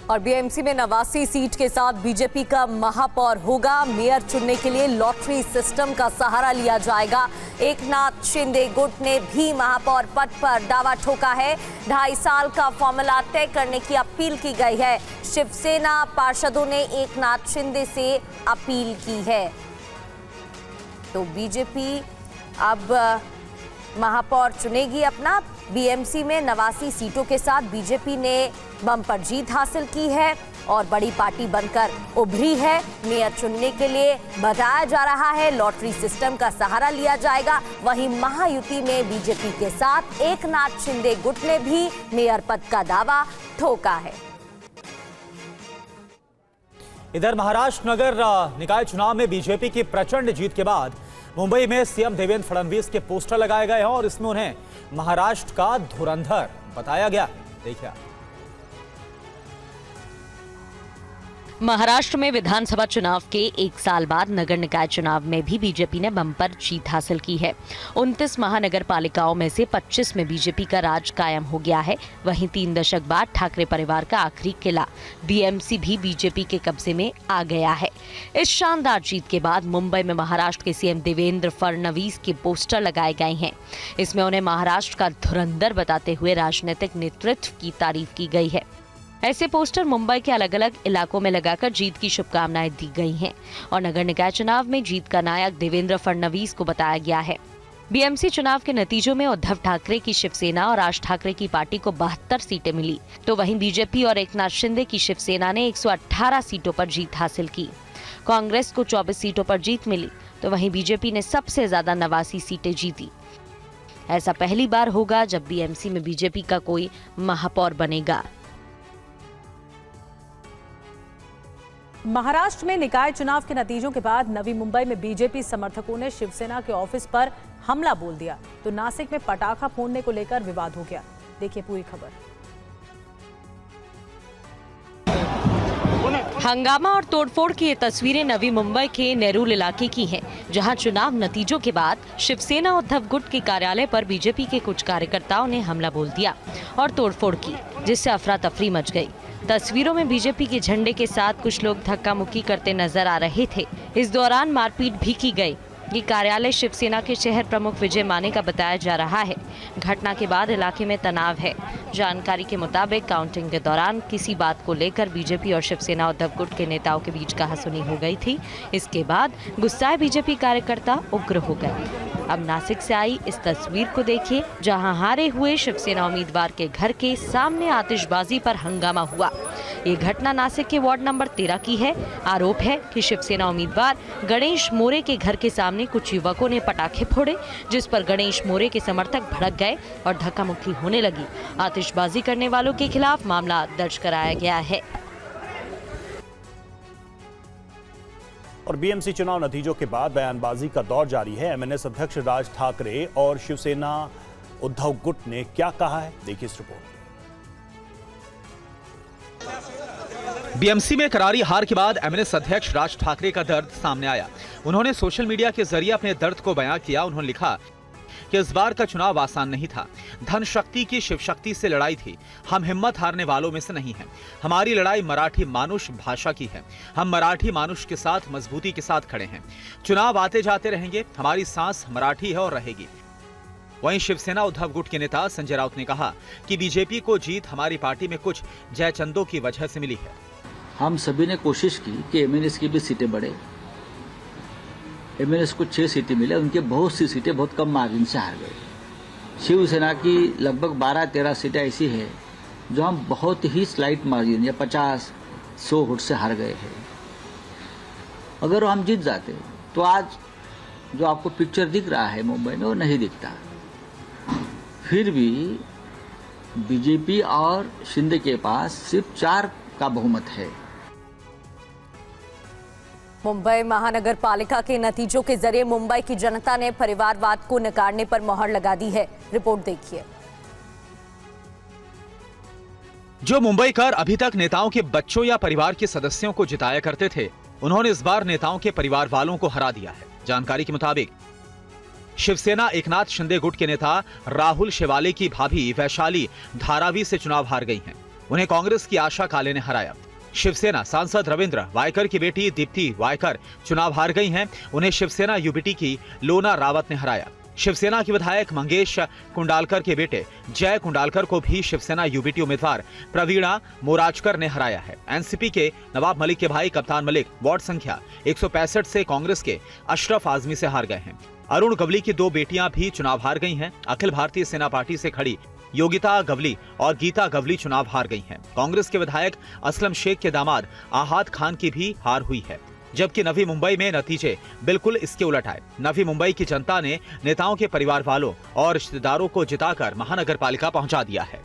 और बीएमसी में 89 सीट के साथ बीजेपी का महापौर होगा। मेयर चुनने के लिए लॉटरी सिस्टम का सहारा लिया जाएगा। एकनाथ शिंदे गुट ने भी महापौर पद पर दावा ठोका है। 2.5 साल का फॉर्मूला तय करने की अपील की गई है। शिवसेना पार्षदों ने एकनाथ शिंदे से अपील की है। तो बीजेपी अब महापौर चुनेगी अपना। बीएमसी में 89 सीटों के साथ बीजेपी ने बम्पर जीत हासिल की है और बड़ी पार्टी बनकर उभरी है। मेयर चुनने के लिए बताया जा रहा है लॉटरी सिस्टम का सहारा लिया जाएगा। वहीं महायुति में बीजेपी के साथ एकनाथ शिंदे गुट ने भी मेयर पद का दावा ठोका है। इधर महाराष्ट्र नगर निकाय चुनाव में बीजेपी की प्रचंड जीत के बाद मुंबई में सीएम देवेंद्र फडणवीस के पोस्टर लगाए गए हैं और इसमें उन्हें महाराष्ट्र का धुरंधर बताया गया। देखिए, महाराष्ट्र में विधानसभा चुनाव के 1 साल बाद नगर निकाय चुनाव में भी बीजेपी ने बम्पर जीत हासिल की है। 29 महानगर पालिकाओं में से 25 में बीजेपी का राज कायम हो गया है। वहीं 3 दशक बाद ठाकरे परिवार का आखिरी किला बीएमसी भी बीजेपी के कब्जे में आ गया है। इस शानदार जीत के बाद मुंबई में महाराष्ट्र के सीएम देवेंद्र फडणवीस के पोस्टर लगाए गए हैं। इसमें उन्हें महाराष्ट्र का धुरंधर बताते हुए राजनीतिक नेतृत्व की तारीफ की गई है। ऐसे पोस्टर मुंबई के अलग अलग इलाकों में लगाकर जीत की शुभकामनाएं दी गई हैं और नगर निकाय चुनाव में जीत का नायक देवेंद्र फडणवीस को बताया गया है। बीएमसी चुनाव के नतीजों में उद्धव ठाकरे की शिवसेना और राज ठाकरे की पार्टी को 72 सीटें मिली, तो वहीं बीजेपी और एकनाथ शिंदे की शिवसेना ने 118 सीटों पर जीत हासिल की। कांग्रेस को 24 सीटों पर जीत मिली, तो वहीं बीजेपी ने सबसे ज्यादा 89 सीटें जीती। ऐसा पहली बार होगा जब बीएमसी में बीजेपी का कोई महापौर बनेगा। महाराष्ट्र में निकाय चुनाव के नतीजों के बाद नवी मुंबई में बीजेपी समर्थकों ने शिवसेना के ऑफिस पर हमला बोल दिया, तो नासिक में पटाखा फोड़ने को लेकर विवाद हो गया। देखिए पूरी खबर। हंगामा और तोड़फोड़ की ये तस्वीरें नवी मुंबई के नेरुल इलाके की हैं, जहां चुनाव नतीजों के बाद शिवसेना उद्धव गुट के कार्यालय पर बीजेपी के कुछ कार्यकर्ताओं ने हमला बोल दिया और तोड़फोड़ की, जिससे अफरा तफरी मच गई। तस्वीरों में बीजेपी के झंडे के साथ कुछ लोग धक्का मुक्की करते नजर आ रहे थे। इस दौरान मारपीट भी की गई। ये कार्यालय शिवसेना के शहर प्रमुख विजय माने का बताया जा रहा है। घटना के बाद इलाके में तनाव है। जानकारी के मुताबिक काउंटिंग के दौरान किसी बात को लेकर बीजेपी और शिवसेना उद्धव गुट के नेताओं के बीच कहासुनी हो गई थी। इसके बाद गुस्साए बीजेपी कार्यकर्ता उग्र हो गए। अब नासिक से आई इस तस्वीर को देखिए, जहां हारे हुए शिवसेना उम्मीदवार के घर के सामने आतिशबाजी पर हंगामा हुआ। ये घटना नासिक के वार्ड नंबर 13 की है। आरोप है कि शिवसेना उम्मीदवार गणेश मोरे के घर के सामने कुछ युवकों ने पटाखे फोड़े, जिस पर गणेश मोरे के समर्थक भड़क गए और धक्का मुक्की होने लगी। आतिशबाजी करने वालों के खिलाफ मामला दर्ज कराया गया है। और बीएमसी चुनाव नतीजों के बाद बयानबाजी का दौर जारी है। एमएनएस अध्यक्ष राज ठाकरे और शिवसेना उद्धव गुट ने क्या कहा है, देखिए इस रिपोर्ट। बीएमसी में करारी हार के बाद एमएनएस अध्यक्ष राज ठाकरे का दर्द सामने आया। उन्होंने सोशल मीडिया के जरिए अपने दर्द को बयां किया। उन्होंने लिखा कि इस बार का चुनाव आसान नहीं था। धन शक्ति की शिव शक्ति से लड़ाई थी। हम हिम्मत हारने वालों में से नहीं हैं। हमारी लड़ाई मराठी मानुष भाषा की है। हम मराठी मानुष के साथ मजबूती के साथ खड़े हैं। चुनाव आते जाते रहेंगे। हमारी सांस मराठी है और रहेगी। वहीं शिवसेना उद्धव गुट के नेता संजय राउत ने कहा कि बीजेपी को जीत हमारी पार्टी में कुछ जयचंदों की वजह से मिली है। हम सभी ने कोशिश की कि एमएनएस की भी सीटें बढ़े। एमएनएस को 6 सीटें मिले, उनके बहुत सी सीटें बहुत कम मार्जिन से हार गए। शिवसेना की लगभग 12-13 सीटें ऐसी है जो हम बहुत ही स्लाइट मार्जिन या 50-100 वोट से हार गए हैं। अगर हम जीत जाते तो आज जो आपको पिक्चर दिख रहा है मुंबई में वो नहीं दिखता। फिर भी बीजेपी और शिंदे के पास सिर्फ 4 का बहुमत है। मुंबई महानगर पालिका के नतीजों के जरिए मुंबई की जनता ने परिवारवाद को नकारने पर मोहर लगा दी है। रिपोर्ट देखिए। जो मुंबईकर अभी तक नेताओं के बच्चों या परिवार के सदस्यों को जिताया करते थे, उन्होंने इस बार नेताओं के परिवार वालों को हरा दिया है। जानकारी के मुताबिक शिवसेना एकनाथ शिंदे गुट के नेता राहुल शेवाले की भाभी वैशाली धारावी से चुनाव हार गई हैं। उन्हें कांग्रेस की आशा काले ने हराया। शिवसेना सांसद रविंद्र वायकर की बेटी दीप्ति वायकर चुनाव हार गई हैं। उन्हें शिवसेना यूबीटी की लोना रावत ने हराया। शिवसेना की विधायक मंगेश कुंडालकर के बेटे जय कुंडालकर को भी शिवसेना यूबीटी उम्मीदवार प्रवीणा मोराजकर ने हराया है। एनसीपी के नवाब मलिक के भाई कप्तान मलिक वार्ड संख्या 165 से कांग्रेस के अशरफ आजमी से हार गए हैं। अरुण गवली की 2 बेटियां भी चुनाव हार गई हैं। अखिल भारतीय सेना पार्टी से खड़ी योगिता गवली और गीता गवली चुनाव हार गई हैं। कांग्रेस के विधायक असलम शेख के दामाद आहाद खान की भी हार हुई है। जबकि नवी मुंबई में नतीजे बिल्कुल इसके उलट आए। नवी मुंबई की जनता ने नेताओं के परिवार वालों और रिश्तेदारों को जिताकर महानगर पालिका पहुंचा दिया है।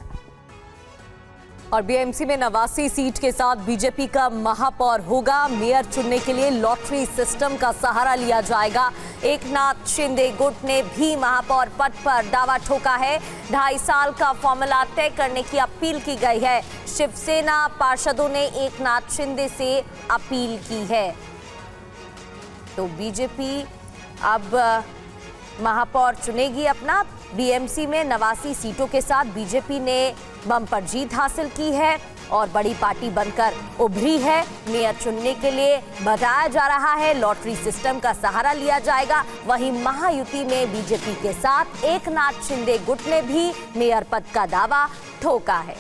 और बीएमसी में 89 सीट के साथ बीजेपी का महापौर होगा। मेयर चुनने के लिए लॉटरी सिस्टम का सहारा लिया जाएगा। एकनाथ शिंदे गुट ने भी महापौर पद पर दावा ठोका है। 2.5 साल का फॉर्मूला तय करने की अपील की गई है। शिवसेना पार्षदों ने एकनाथ शिंदे से अपील की है। तो बीजेपी अब महापौर चुनेगी अपना। बीएमसी में 89 सीटों के साथ बीजेपी ने बम्पर जीत हासिल की है और बड़ी पार्टी बनकर उभरी है। मेयर चुनने के लिए बताया जा रहा है लॉटरी सिस्टम का सहारा लिया जाएगा। वहीं महायुति में बीजेपी के साथ एकनाथ शिंदे गुट ने भी मेयर पद का दावा ठोका है।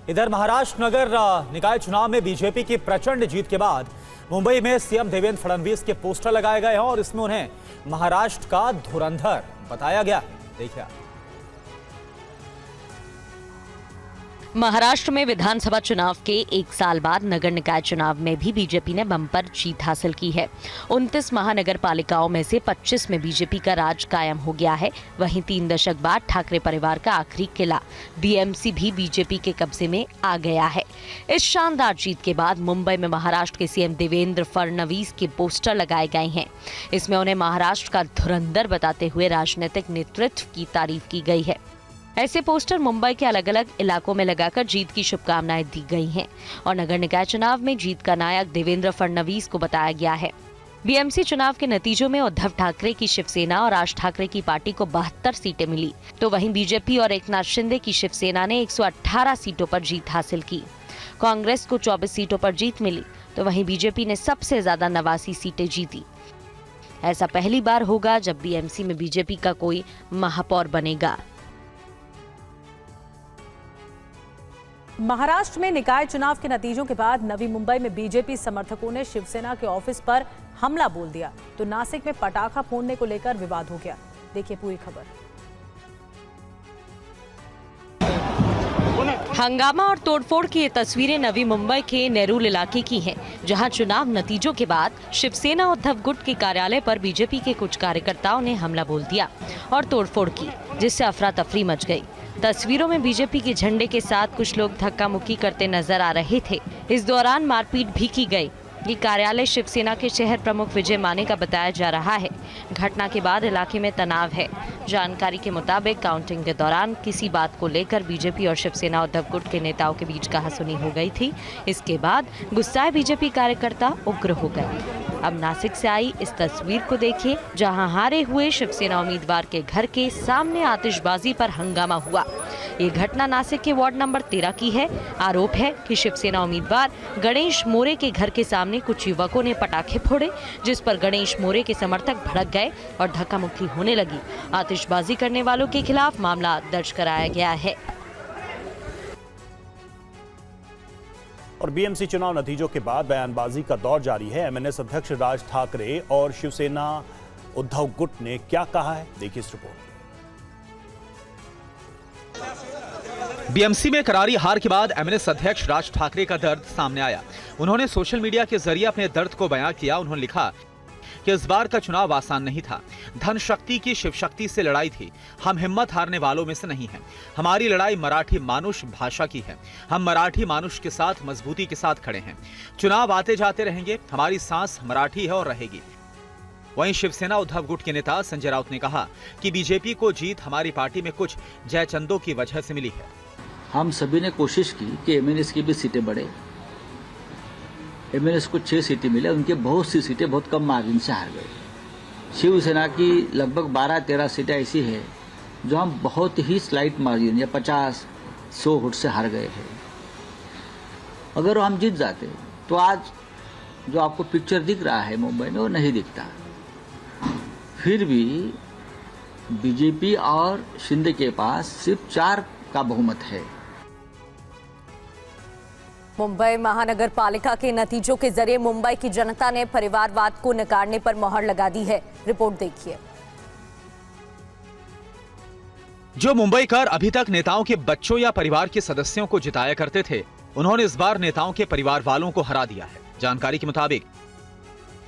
इधर महाराष्ट्र नगर निकाय चुनाव में बीजेपी की प्रचंड जीत के बाद मुंबई में सीएम देवेंद्र फडणवीस के पोस्टर लगाए गए हैं और इसमें उन्हें महाराष्ट्र का धुरंधर बताया गया। देखिए, महाराष्ट्र में विधानसभा चुनाव के 1 साल बाद नगर निकाय चुनाव में भी बीजेपी ने बम्पर जीत हासिल की है। 29 महानगर पालिकाओं में से 25 में बीजेपी का राज कायम हो गया है। वहीं 3 दशक बाद ठाकरे परिवार का आखिरी किला बीएमसी भी बीजेपी के कब्जे में आ गया है। इस शानदार जीत के बाद मुंबई में महाराष्ट्र के सीएम देवेंद्र फडणवीस के पोस्टर लगाए गए हैं। इसमें उन्हें महाराष्ट्र का धुरंधर बताते हुए राजनीतिक नेतृत्व की तारीफ की गई है। ऐसे पोस्टर मुंबई के अलग अलग इलाकों में लगाकर जीत की शुभकामनाएं दी गई हैं और नगर निकाय चुनाव में जीत का नायक देवेंद्र फडणवीस को बताया गया है। बीएमसी चुनाव के नतीजों में उद्धव ठाकरे की शिवसेना और राज ठाकरे की पार्टी को 72 सीटें मिली, तो वहीं बीजेपी और एकनाथ शिंदे की शिवसेना ने 118 सीटों पर जीत हासिल की। कांग्रेस को 24 सीटों पर जीत मिली, तो वहीं बीजेपी ने सबसे ज्यादा 89 सीटें जीती। ऐसा पहली बार होगा जब बीएमसी में बीजेपी का कोई महापौर बनेगा। महाराष्ट्र में निकाय चुनाव के नतीजों के बाद नवी मुंबई में बीजेपी समर्थकों ने शिवसेना के ऑफिस पर हमला बोल दिया, तो नासिक में पटाखा फोड़ने को लेकर विवाद हो गया। देखिए पूरी खबर। हंगामा और तोड़फोड़ की ये तस्वीरें नवी मुंबई के नेरुल इलाके की हैं, जहां चुनाव नतीजों के बाद शिवसेना उद्धव गुट के कार्यालय पर बीजेपी के कुछ कार्यकर्ताओं ने हमला बोल दिया और तोड़फोड़ की, जिससे अफरा तफरी मच गई। तस्वीरों में बीजेपी के झंडे के साथ कुछ लोग धक्का मुक्की करते नजर आ रहे थे। इस दौरान मारपीट भी की गई। ये कार्यालय शिवसेना के शहर प्रमुख विजय माने का बताया जा रहा है। घटना के बाद इलाके में तनाव है। जानकारी के मुताबिक काउंटिंग के दौरान किसी बात को लेकर बीजेपी और शिवसेना उद्धव गुट के नेताओं के बीच कहासुनी हो गई थी। इसके बाद गुस्साए बीजेपी कार्यकर्ता उग्र हो गए। अब नासिक से आई इस तस्वीर को देखिए, जहां हारे हुए शिवसेना उम्मीदवार के घर के सामने आतिशबाजी पर हंगामा हुआ। ये घटना नासिक के वार्ड नंबर 13 की है। आरोप है कि शिवसेना उम्मीदवार गणेश मोरे के घर के सामने कुछ युवकों ने पटाखे फोड़े, जिस पर गणेश मोरे के समर्थक भड़क गए और धक्का मुक्की होने लगी। आतिशबाजी करने वालों के खिलाफ मामला दर्ज कराया गया है। और बीएमसी चुनाव नतीजों के बाद बयानबाजी का दौर जारी है। एमएनएस अध्यक्ष राज ठाकरे और शिवसेना उद्धव गुट ने क्या कहा है, देखिए इस रिपोर्ट। बीएमसी में करारी हार के बाद एमएनएस अध्यक्ष राज ठाकरे का दर्द सामने आया। उन्होंने सोशल मीडिया के जरिए अपने दर्द को बयां किया। उन्होंने लिखा कि इस बार का चुनाव आसान नहीं था। धन शक्ति की शिव शक्ति से लड़ाई थी। हम हिम्मत हारने वालों में से नहीं हैं। हमारी लड़ाई मराठी मानुष भाषा की है। हम मराठी मानुष के साथ मजबूती के साथ खड़े हैं। चुनाव आते जाते रहेंगे। हमारी सांस मराठी है और रहेगी। वहीं शिवसेना उद्धव गुट के नेता संजय राउत ने कहा कि बीजेपी को जीत हमारी पार्टी में कुछ जयचंदों की वजह से मिली है। हम सभी ने कोशिश की कि एमएनएस की भी सीटें बढ़े। एमएनएस को 6 सीटें मिले, उनके बहुत सी सीटें बहुत कम मार्जिन से हार गए। शिवसेना की लगभग 12-13 सीटें ऐसी है जो हम बहुत ही स्लाइट मार्जिन या 50-100 वोट से हार गए हैं। अगर हम जीत जाते तो आज जो आपको पिक्चर दिख रहा है मुंबई में वो नहीं दिखता। फिर भी बीजेपी और शिंदे के पास सिर्फ 4 का बहुमत है। मुंबई महानगर पालिका के नतीजों के जरिए मुंबई की जनता ने परिवारवाद को नकारने पर मोहर लगा दी है। रिपोर्ट देखिए। जो मुंबई कर अभी तक नेताओं के बच्चों या परिवार के सदस्यों को जिताया करते थे, उन्होंने इस बार नेताओं के परिवार वालों को हरा दिया है। जानकारी के मुताबिक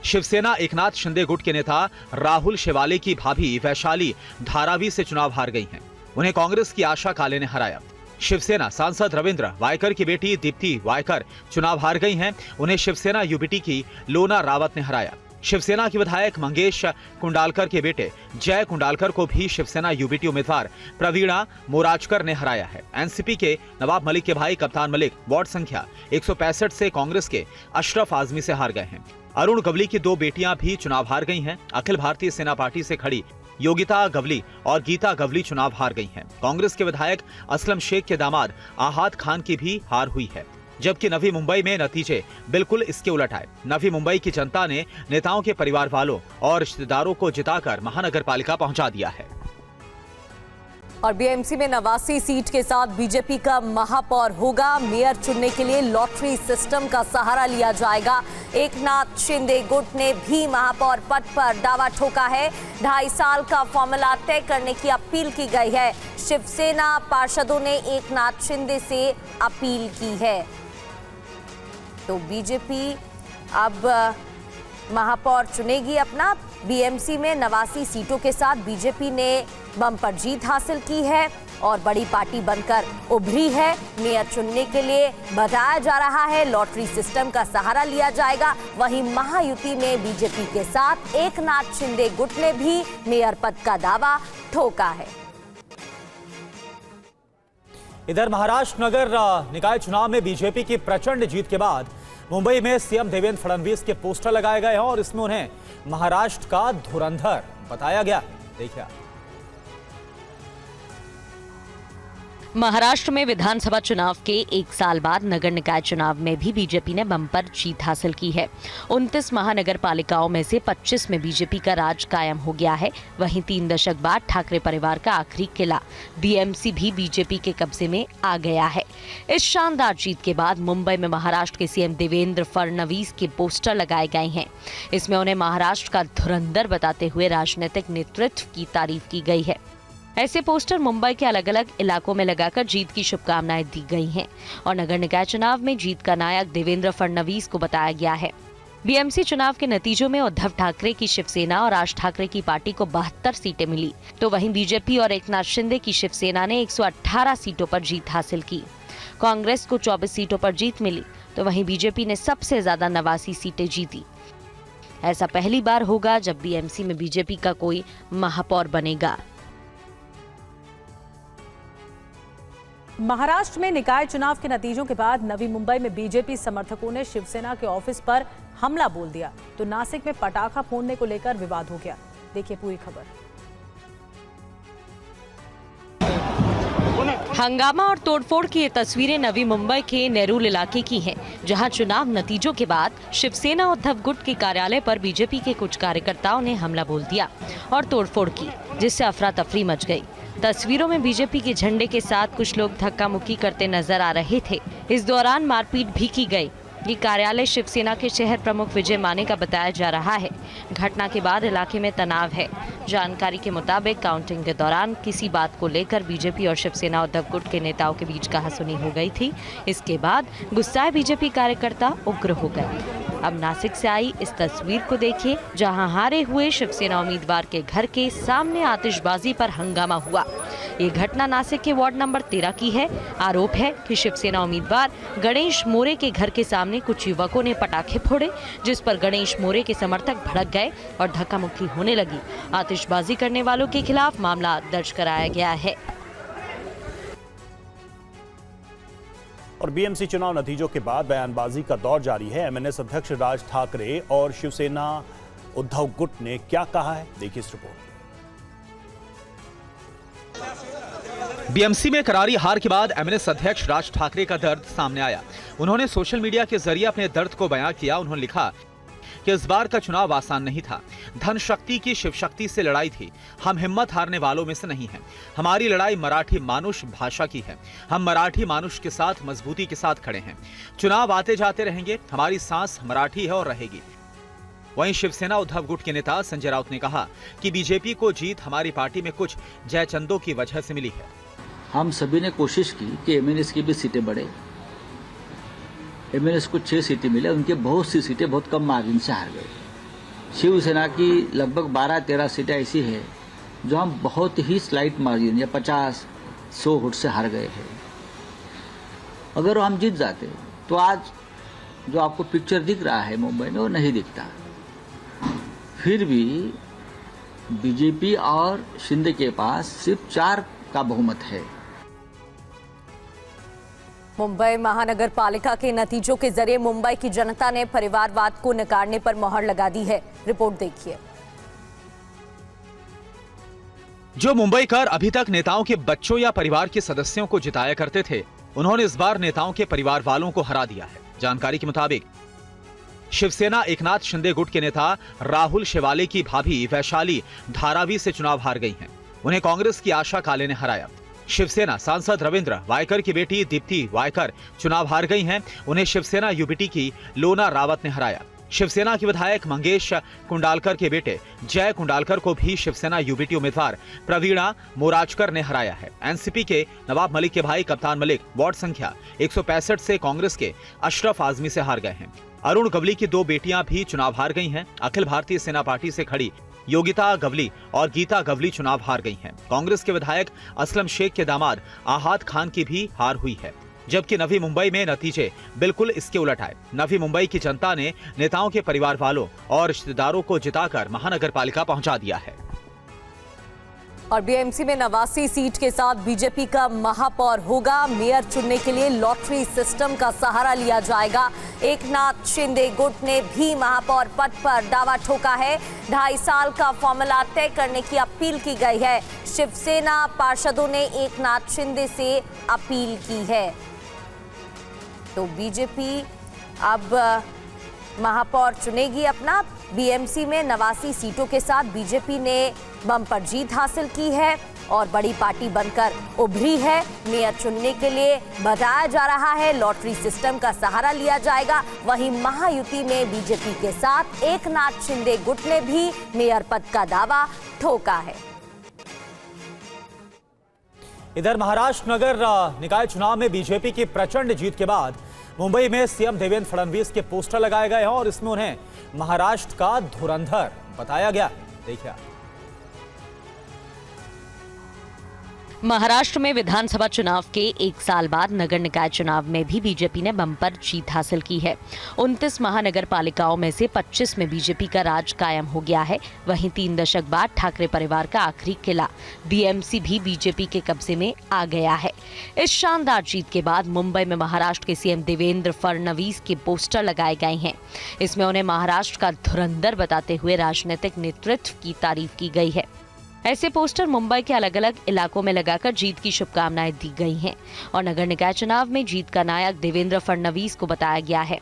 शिवसेना एकनाथ शिंदे गुट के नेता राहुल शेवाले की भाभी वैशाली धारावी से चुनाव हार गई हैं। उन्हें कांग्रेस की आशा काले ने हराया। शिवसेना सांसद रविंद्र वायकर की बेटी दीप्ति वायकर चुनाव हार गई हैं। उन्हें शिवसेना यूबीटी की लोना रावत ने हराया। शिवसेना की विधायक मंगेश कुंडालकर के बेटे जय कुंडालकर को भी शिवसेना यूबीटी उम्मीदवार प्रवीणा मोराजकर ने हराया है। एनसीपी के नवाब मलिक के भाई कप्तान मलिक वार्ड संख्या 165 से कांग्रेस के अशरफ आजमी से हार गए हैं। अरुण गवली की 2 बेटियां भी चुनाव हार गई हैं। अखिल भारतीय सेना पार्टी से खड़ी योगिता गवली और गीता गवली चुनाव हार गई हैं। कांग्रेस के विधायक असलम शेख के दामाद आहाद खान की भी हार हुई है। जबकि नवी मुंबई में नतीजे बिल्कुल इसके उलट आए। नवी मुंबई की जनता ने नेताओं के परिवार वालों और रिश्तेदारों को जिताकर महानगर पालिका पहुंचा दिया है। और बीएमसी में 89 सीट के साथ बीजेपी का महापौर होगा। मेयर चुनने के लिए लॉटरी सिस्टम का सहारा लिया जाएगा। एकनाथ शिंदे गुट ने भी महापौर पद पर दावा ठोका है। 2.5 साल का फॉर्मूला तय करने की अपील की गई है। शिवसेना पार्षदों ने एकनाथ शिंदे से अपील की है। तो बीजेपी अब महापौर चुनेगी अपना। बीएमसी में 89 सीटों के साथ बीजेपी ने बम्पर जीत हासिल की है और बड़ी पार्टी बनकर उभरी है। मेयर चुनने के लिए बताया जा रहा है लॉटरी सिस्टम का सहारा लिया जाएगा। वहीं महायुति में बीजेपी के साथ एकनाथ शिंदे गुट ने भी मेयर पद का दावा ठोका है। इधर महाराष्ट्र नगर निकाय चुनाव में बीजेपी की प्रचंड जीत के बाद मुंबई में सीएम देवेंद्र फडणवीस के पोस्टर लगाए गए हैं और इसमें उन्हें महाराष्ट्र का धुरंधर बताया गया। देखिए। महाराष्ट्र में विधानसभा चुनाव के 1 साल बाद नगर निकाय चुनाव में भी बीजेपी ने बम्पर जीत हासिल की है। 29 महानगर पालिकाओं में से 25 में बीजेपी का राज कायम हो गया है। वहीं 3 दशक बाद ठाकरे परिवार का आखिरी किला बीएमसी भी बीजेपी के कब्जे में आ गया है। इस शानदार जीत के बाद मुंबई में महाराष्ट्र के सीएम देवेंद्र फडणवीस के पोस्टर लगाए गए हैं। इसमें उन्हें महाराष्ट्र का धुरंधर बताते हुए राजनीतिक नेतृत्व की तारीफ की गई है। ऐसे पोस्टर मुंबई के अलग अलग इलाकों में लगाकर जीत की शुभकामनाएं दी गई हैं और नगर निकाय चुनाव में जीत का नायक देवेंद्र फडणवीस को बताया गया है। बीएमसी चुनाव के नतीजों में उद्धव ठाकरे की शिवसेना और राज ठाकरे की पार्टी को 72 सीटें मिली, तो वहीं बीजेपी और एकनाथ शिंदे की शिवसेना ने 118 सीटों पर जीत हासिल की। कांग्रेस को 24 सीटों पर जीत मिली, तो वहीं बीजेपी ने सबसे ज्यादा 89 सीटें जीती। ऐसा पहली बार होगा जब बीएमसी में बीजेपी का कोई महापौर बनेगा। महाराष्ट्र में निकाय चुनाव के नतीजों के बाद नवी मुंबई में बीजेपी समर्थकों ने शिवसेना के ऑफिस पर हमला बोल दिया, तो नासिक में पटाखा फोड़ने को लेकर विवाद हो गया। देखिए पूरी खबर। हंगामा और तोड़फोड़ की ये तस्वीरें नवी मुंबई के नेरुल इलाके की हैं, जहां चुनाव नतीजों के बाद शिवसेना उद्धव गुट के कार्यालय पर बीजेपी के कुछ कार्यकर्ताओं ने हमला बोल दिया और तोड़फोड़ की, जिससे अफरा तफरी मच गई। तस्वीरों में बीजेपी के झंडे के साथ कुछ लोग धक्का मुक्की करते नजर आ रहे थे। इस दौरान मारपीट भी की गई। ये कार्यालय शिवसेना के शहर प्रमुख विजय माने का बताया जा रहा है। घटना के बाद इलाके में तनाव है। जानकारी के मुताबिक काउंटिंग के दौरान किसी बात को लेकर बीजेपी और शिवसेना उद्धव गुट के नेताओं के बीच कहासुनी हो गई थी। इसके बाद गुस्साए बीजेपी कार्यकर्ता उग्र हो गए। अब नासिक से आई इस तस्वीर को देखिए, जहां हारे हुए शिवसेना उम्मीदवार के घर के सामने आतिशबाजी पर हंगामा हुआ। ये घटना नासिक के वार्ड नंबर 13 की है। आरोप है कि शिवसेना उम्मीदवार गणेश मोरे के घर के सामने कुछ युवकों ने पटाखे फोड़े, जिस पर गणेश मोरे के समर्थक भड़क गए और धक्का मुक्की होने लगी। आतिशबाजी करने वालों के खिलाफ मामला दर्ज कराया गया है। और बीएमसी चुनाव नतीजों के बाद बयानबाजी का दौर जारी है। एमएनएस अध्यक्ष राज ठाकरे और शिवसेना उद्धव गुट ने क्या कहा है, देखिए इस रिपोर्ट। बीएमसी में करारी हार के बाद एमएनएस अध्यक्ष राज ठाकरे का दर्द सामने आया। उन्होंने सोशल मीडिया के जरिए अपने दर्द को बयां किया। उन्होंने लिखा कि इस बार का चुनाव आसान नहीं था। धन शक्ति की शिव शक्ति से लड़ाई थी। हम हिम्मत हारने वालों में से नहीं हैं। हमारी लड़ाई मराठी मानुष भाषा की है। हम मराठी मानुष के साथ मजबूती के साथ खड़े हैं। चुनाव आते जाते रहेंगे। हमारी सांस मराठी है और रहेगी। वहीं शिवसेना उद्धव गुट के नेता संजय राउत ने कहा कि बीजेपी को जीत हमारी पार्टी में कुछ जयचंदों की वजह से मिली है। हम सभी ने कोशिश की कि एमएनएस की भी सीटें बढ़े। एमएनएस को 6 सीटें मिले, उनके बहुत सी सीटें बहुत कम मार्जिन से हार गए। शिवसेना की लगभग 12-13 सीटें ऐसी है जो हम बहुत ही स्लाइट मार्जिन या 50-100 वोट से हार गए हैं। अगर हम जीत जाते तो आज जो आपको पिक्चर दिख रहा है मुंबई में वो नहीं दिखता। फिर भी बीजेपी और शिंदे के पास सिर्फ 4 का बहुमत है। मुंबई महानगर पालिका के नतीजों के जरिए मुंबई की जनता ने परिवारवाद को नकारने पर मोहर लगा दी है। रिपोर्ट देखिए। जो मुंबई कर अभी तक नेताओं के बच्चों या परिवार के सदस्यों को जिताया करते थे, उन्होंने इस बार नेताओं के परिवार वालों को हरा दिया है। जानकारी के मुताबिक शिवसेना एकनाथ शिंदे गुट के नेता राहुल शेवाले की भाभी वैशाली धारावी से चुनाव हार गई हैं। उन्हें कांग्रेस की आशा काले ने हराया। शिवसेना सांसद रविंद्र वायकर की बेटी दीप्ति वायकर चुनाव हार गई हैं। उन्हें शिवसेना यूबीटी की लोना रावत ने हराया। शिवसेना की विधायक मंगेश कुंडालकर के बेटे जय कुंडालकर को भी शिवसेना यूबीटी उम्मीदवार प्रवीणा मोराजकर ने हराया है। एनसीपी के नवाब मलिक के भाई कप्तान मलिक वार्ड संख्या 165 से कांग्रेस के अशरफ आजमी से हार गए हैं। अरुण गवली की 2 बेटियां भी चुनाव हार गई हैं। अखिल भारतीय सेना पार्टी से खड़ी योगिता गवली और गीता गवली चुनाव हार गई हैं। कांग्रेस के विधायक असलम शेख के दामाद आहाद खान की भी हार हुई है। जबकि नवी मुंबई में नतीजे बिल्कुल इसके उलट आए। नवी मुंबई की जनता ने नेताओं के परिवार वालों और रिश्तेदारों को जिताकर महानगर पालिका पहुंचा दिया है। और बीएमसी में 89 सीट के साथ बीजेपी का महापौर होगा। मेयर चुनने के लिए लॉटरी सिस्टम का सहारा लिया जाएगा। एकनाथ शिंदे गुट ने भी महापौर पद पर दावा ठोका है। 2.5 साल का फॉर्मूला तय करने की अपील की गई है। शिवसेना पार्षदों ने एकनाथ शिंदे से अपील की है। तो बीजेपी अब महापौर चुनेगी अपना। बीएमसी में 89 सीटों के साथ बीजेपी ने बम्पर जीत हासिल की है और बड़ी पार्टी बनकर उभरी है। मेयर चुनने के लिए बताया जा रहा है लॉटरी सिस्टम का सहारा लिया जाएगा। वहीं महायुति में बीजेपी के साथ एकनाथ शिंदे गुट ने भी मेयर पद का दावा ठोका है। इधर महाराष्ट्र नगर निकाय चुनाव में बीजेपी की प्रचंड जीत के बाद मुंबई में सीएम देवेंद्र फडणवीस के पोस्टर लगाए गए हैं और इसमें उन्हें महाराष्ट्र का धुरंधर बताया गया। देखिए। महाराष्ट्र में विधानसभा चुनाव के 1 साल बाद नगर निकाय चुनाव में भी बीजेपी ने बम्पर जीत हासिल की है। 29 महानगर पालिकाओं में से 25 में बीजेपी का राज कायम हो गया है। वहीं 3 दशक बाद ठाकरे परिवार का आखिरी किला बीएमसी भी बीजेपी के कब्जे में आ गया है। इस शानदार जीत के बाद मुंबई में महाराष्ट्र के सीएम देवेंद्र फडणवीस के पोस्टर लगाए गए हैं। इसमें उन्हें महाराष्ट्र का धुरंधर बताते हुए राजनीतिक नेतृत्व की तारीफ की गई है। ऐसे पोस्टर मुंबई के अलग अलग इलाकों में लगाकर जीत की शुभकामनाएं दी गई हैं और नगर निकाय चुनाव में जीत का नायक देवेंद्र फडणवीस को बताया गया है।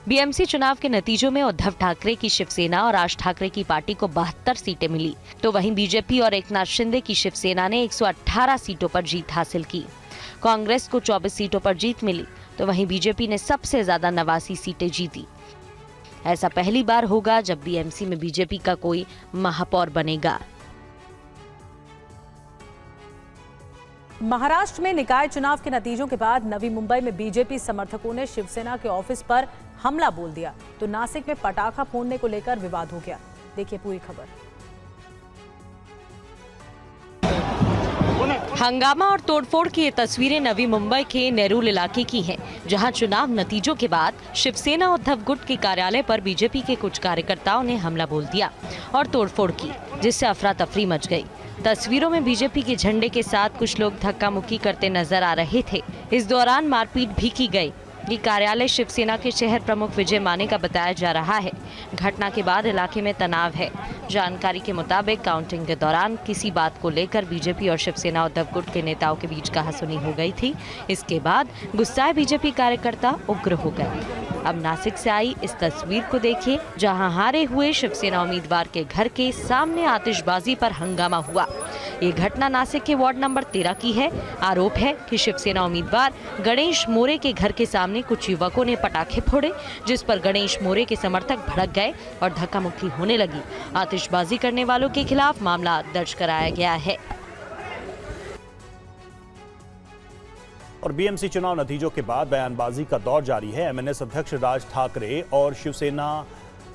बीएमसी चुनाव के नतीजों में उद्धव ठाकरे की शिवसेना और राज ठाकरे की पार्टी को 72 सीटें मिली, तो वहीं बीजेपी और एकनाथ शिंदे की शिवसेना ने 118 सीटों पर जीत हासिल की। कांग्रेस को 24 सीटों पर जीत मिली, तो वहीं बीजेपी ने सबसे ज्यादा 89 सीटें जीती। ऐसा पहली बार होगा जब बीएमसी में बीजेपी का कोई महापौर बनेगा। महाराष्ट्र में निकाय चुनाव के नतीजों के बाद नवी मुंबई में बीजेपी समर्थकों ने शिवसेना के ऑफिस पर हमला बोल दिया, तो नासिक में पटाखा फोड़ने को लेकर विवाद हो गया। देखिए पूरी खबर। हंगामा और तोड़फोड़ की ये तस्वीरें नवी मुंबई के नेरुल इलाके की हैं, जहां चुनाव नतीजों के बाद शिवसेना उद्धव गुट के कार्यालय पर बीजेपी के कुछ कार्यकर्ताओं ने हमला बोल दिया और तोड़फोड़ की, जिससे अफरा तफरी मच गई। तस्वीरों में बीजेपी के झंडे के साथ कुछ लोग धक्का मुक्की करते नजर आ रहे थे। इस दौरान मारपीट भी की गई। ये कार्यालय शिवसेना के शहर प्रमुख विजय माने का बताया जा रहा है। घटना के बाद इलाके में तनाव है। जानकारी के मुताबिक काउंटिंग के दौरान किसी बात को लेकर बीजेपी और शिवसेना उद्धव गुट के नेताओं के बीच कहासुनी हो गई थी। इसके बाद गुस्साए बीजेपी कार्यकर्ता उग्र हो गए। अब नासिक से आई इस तस्वीर को देखिए, जहां हारे हुए शिवसेना उम्मीदवार के घर के सामने आतिशबाजी पर हंगामा हुआ। ये घटना नासिक के वार्ड नंबर 13 की है। आरोप है कि शिवसेना उम्मीदवार गणेश मोरे के घर के सामने कुछ युवकों ने पटाखे फोड़े, जिस पर गणेश मोरे के समर्थक भड़क गए और धक्का मुक्की होने लगी। आतिशबाजी करने वालों के खिलाफ मामला दर्ज कराया गया है। और बीएमसी चुनाव नतीजों के बाद बयानबाजी का दौर जारी है। एमएनएस अध्यक्ष राज ठाकरे और शिवसेना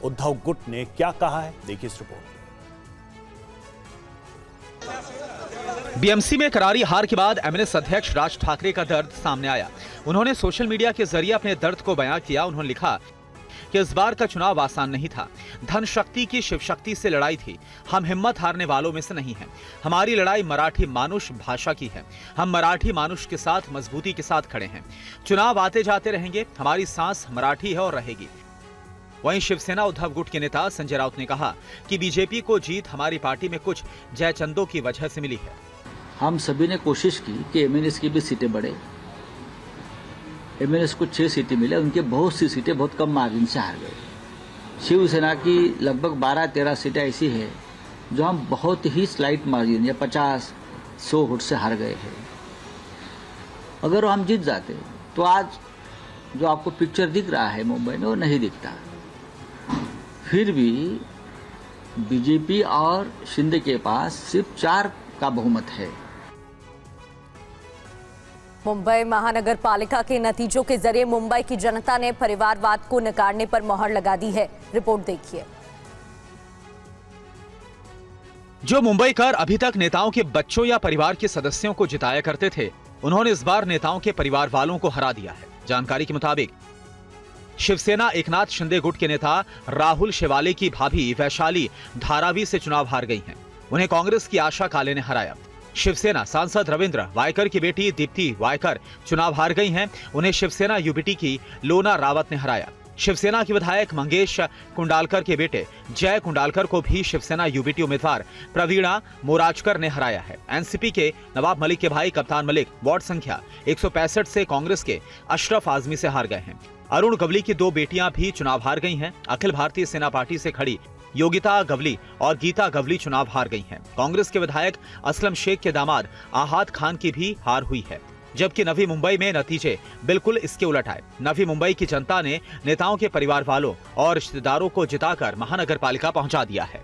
उद्धव गुट ने क्या कहा है, देखिए इस रिपोर्ट। बीएमसी में करारी हार के बाद एमएनएस अध्यक्ष राज ठाकरे का दर्द सामने आया। उन्होंने सोशल मीडिया के जरिए अपने दर्द को बयां किया। उन्होंने लिखा कि इस बार का चुनाव आसान नहीं था। धन शक्ति की शिव शक्ति से लड़ाई थी। हम हिम्मत हारने वालों में से नहीं हैं। हमारी लड़ाई मराठी मानुष भाषा की है। हम मराठी मानुष के साथ मजबूती के साथ खड़े हैं। चुनाव आते जाते रहेंगे। हमारी सांस मराठी है और रहेगी। वहीं शिवसेना उद्धव गुट के नेता संजय राउत ने कहा कि बीजेपी को जीत हमारी पार्टी में कुछ जयचंदों की वजह से मिली है। हम सभी ने कोशिश की कि एमएनएस की भी सीटें बढ़े। एमएनएस को 6 सीटें मिले, उनके बहुत सी सीटें बहुत कम मार्जिन से हार गए। शिवसेना की लगभग 12-13 सीटें ऐसी है जो हम बहुत ही स्लाइट मार्जिन या 50-100 वोट से हार गए हैं। अगर हम जीत जाते तो आज जो आपको पिक्चर दिख रहा है मुंबई में वो नहीं दिखता। फिर भी बीजेपी और शिंदे के पास सिर्फ 4 का बहुमत है। मुंबई महानगर पालिका के नतीजों के जरिए मुंबई की जनता ने परिवारवाद को नकारने पर मोहर लगा दी है। रिपोर्ट देखिए। जो मुंबईकर अभी तक नेताओं के बच्चों या परिवार के सदस्यों को जिताया करते थे, उन्होंने इस बार नेताओं के परिवार वालों को हरा दिया है। जानकारी के मुताबिक शिवसेना एकनाथ शिंदे गुट के नेता राहुल शेवाले की भाभी वैशाली धारावी से चुनाव हार गई हैं। उन्हें कांग्रेस की आशा काले ने हराया। शिवसेना सांसद रविंद्र वायकर की बेटी दीप्ति वायकर चुनाव हार गई हैं। उन्हें शिवसेना यूबीटी की लोना रावत ने हराया। शिवसेना की विधायक मंगेश कुंडालकर के बेटे जय कुंडालकर को भी शिवसेना यूबीटी उम्मीदवार प्रवीणा मोराजकर ने हराया है। एनसीपी के नवाब मलिक के भाई कप्तान मलिक वार्ड संख्या 165 से कांग्रेस के अशरफ आजमी से हार गए हैं। अरुण गवली की 2 बेटियां भी चुनाव हार गई हैं। अखिल भारतीय सेना पार्टी से खड़ी योगिता गवली और गीता गवली चुनाव हार गई हैं। कांग्रेस के विधायक असलम शेख के दामाद आहाद खान की भी हार हुई है। जबकि नवी मुंबई में नतीजे बिल्कुल इसके उलट आए। नवी मुंबई की जनता ने नेताओं के परिवार वालों और रिश्तेदारों को जिताकर महानगर पालिका पहुंचा दिया है।